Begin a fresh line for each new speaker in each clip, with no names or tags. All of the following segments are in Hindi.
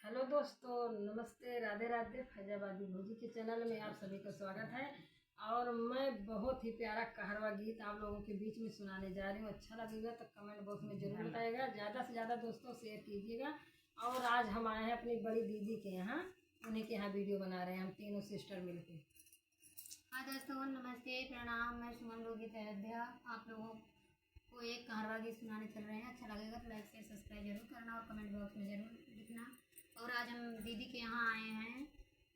हेलो दोस्तों, नमस्ते, राधे राधे। फैजाबादी भौजी के चैनल में आप सभी का स्वागत है। और मैं बहुत ही प्यारा कहरवा गीत आप लोगों के बीच में सुनाने जा रही हूँ। अच्छा लगेगा तो कमेंट बॉक्स में जरूर बताइएगा। ज़्यादा से ज़्यादा दोस्तों शेयर कीजिएगा। और आज हम आए हैं अपनी बड़ी दीदी के यहाँ, उन्हीं के यहाँ वीडियो बना रहे हैं हम तीनों सिस्टर मिलके।
हाँ दोस्तों, नमस्ते, प्रणाम। मैं सुमन लोगित अयोध्या आप लोगों को एक कहरवा गीत सुनाने चल रहे हैं। अच्छा लगेगा तो लाइक शेयर सब्सक्राइब जरूर करना और कमेंट बॉक्स में जरूर लिखना। और आज हम दीदी के यहाँ आए हैं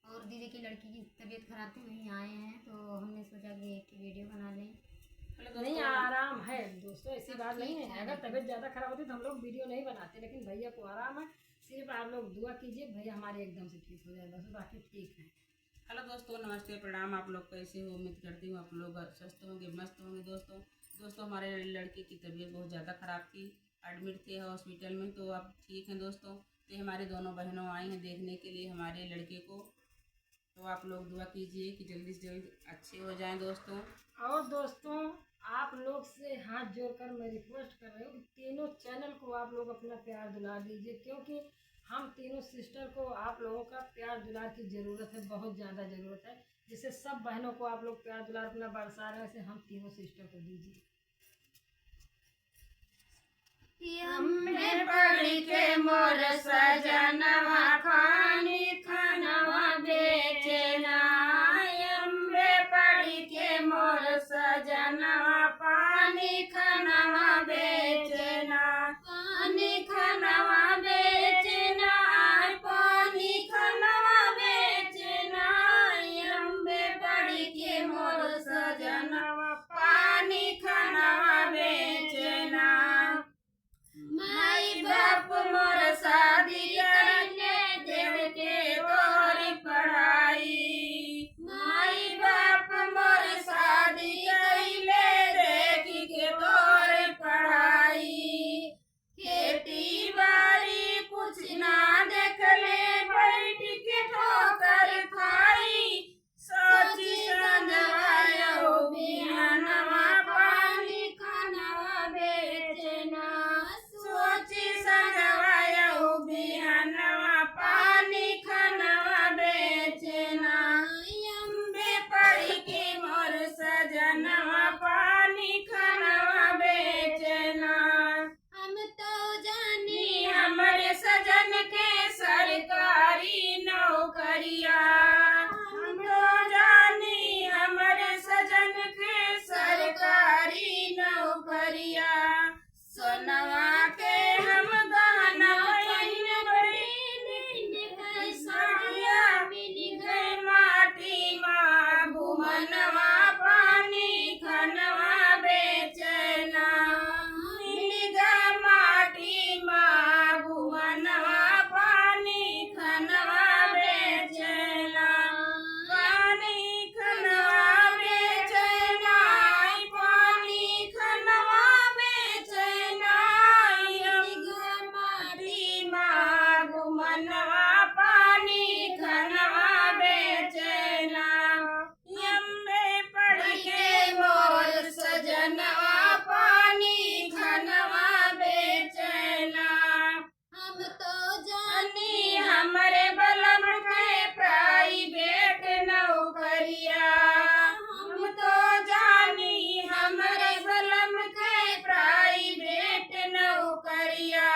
और दीदी की लड़की की तबीयत खराब थी, वहीं आए हैं, तो हमने सोचा कि एक वीडियो बना लें।
नहीं, आराम है दोस्तों, ऐसी बात नहीं है। अगर तबीयत ज़्यादा खराब होती तो हम लोग वीडियो नहीं बनाते, लेकिन भैया को आराम है। सिर्फ आप लोग दुआ कीजिए भैया हमारे एकदम से ठीक हो जाए, बस बाकी ठीक है।
हेलो दोस्तों, नमस्ते, प्रणाम। आप लोग कैसे हो? उम्मीद करती हूँ आप लोग स्वस्थ होंगे, मस्त होंगे। दोस्तों हमारे लड़के की तबीयत बहुत ज़्यादा ख़राब थी, एडमिट थे हॉस्पिटल में, तो अब ठीक हैं दोस्तों। तो हमारी दोनों बहनों आई हैं देखने के लिए हमारे लड़के को, तो आप लोग दुआ कीजिए कि जल्दी से जल्दी अच्छे हो जाएं दोस्तों।
और दोस्तों आप लोग से हाथ जोड़कर मैं रिक्वेस्ट कर रही हूँ कि तीनों चैनल को आप लोग अपना प्यार दुलार दीजिए, क्योंकि हम तीनों सिस्टर को आप लोगों का प्यार दुलार की ज़रूरत है, बहुत ज़्यादा ज़रूरत है। जिससे सब बहनों को आप लोग प्यार दुलार अपना बरसा रहे हैं, वैसे हम तीनों सिस्टर को दीजिए।
हमरे पढ़ी के मोर सजनवा खानी खानवा बेचना, हमरे पढ़ी के मोर सजनवा पानी खानवा बेचना, पानी खानवा बेचना, पानी खानवा बेचना, हमरे पढ़ी के मोर सजनवा पानी खानवा बेचना। माई बाप मोर शादी करने देव के तोरी पढ़ाई, माई बाप मोर शादी कैले देख के तोरी पढ़ाई। खेती बाड़ी कुछ ना देखले बैठ के ठोकर खाई, सोची संजवायो बिहानवा पानी खानवा बेचना, सोची संजवायो बिहानवा पानी खानवा बेचना, अम्बे पढ़ी के मोर सजनवा पानी खानवा बेचना। हम तो जानी हमरे सजन के सरकारी नौकरिया, हम तो जानी हमरे सजन के सरकारी नौकरिया। सोनवा के हम गहना पहिन बड़ी साड़िया मिल गई माटी माँ, घुमनवा पानी खनवा बेचना, मिल गई माटी माँ, घुमनवा पानी खनवा बेचना, पानी खनवा बेचना, पानी खनवा बेचना, माटी माँ, घुमनवा पानी खनवा बेचना, यम्बे पढ़ के मोर सजनवा पानी खनवा बेचना। हम तो जानी हमरे बलम के प्राइवेट नौकरिया, हम तो जानी हमरे बलम के प्राइवेट नौकरिया।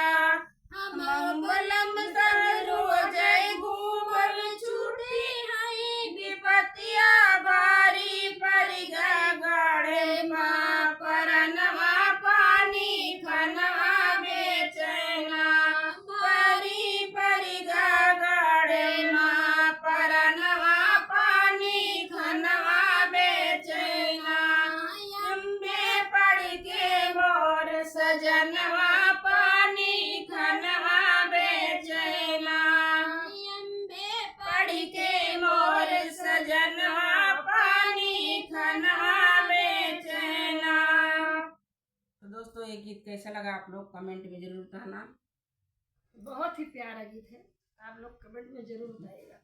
हम बलम संग रोज घूमल छुट्टी है विपतिया बारी परिगा गाड़े माँ, परनवा पानी खनवा बेचना, बारी परिगा गाड़े माँ, परनवा पानी खनवा बेचना, अम्बे पढ़ के मोर सजनवा पानी खनवा बेचना, अम्बे पढ़ के मोर सजनवा पानी खनवा बेचना।
तो दोस्तों ये गीत कैसा लगा आप लोग कमेंट में जरूर कहना।
बहुत ही प्यारा गीत है, आप लोग कमेंट में जरूर बताइएगा।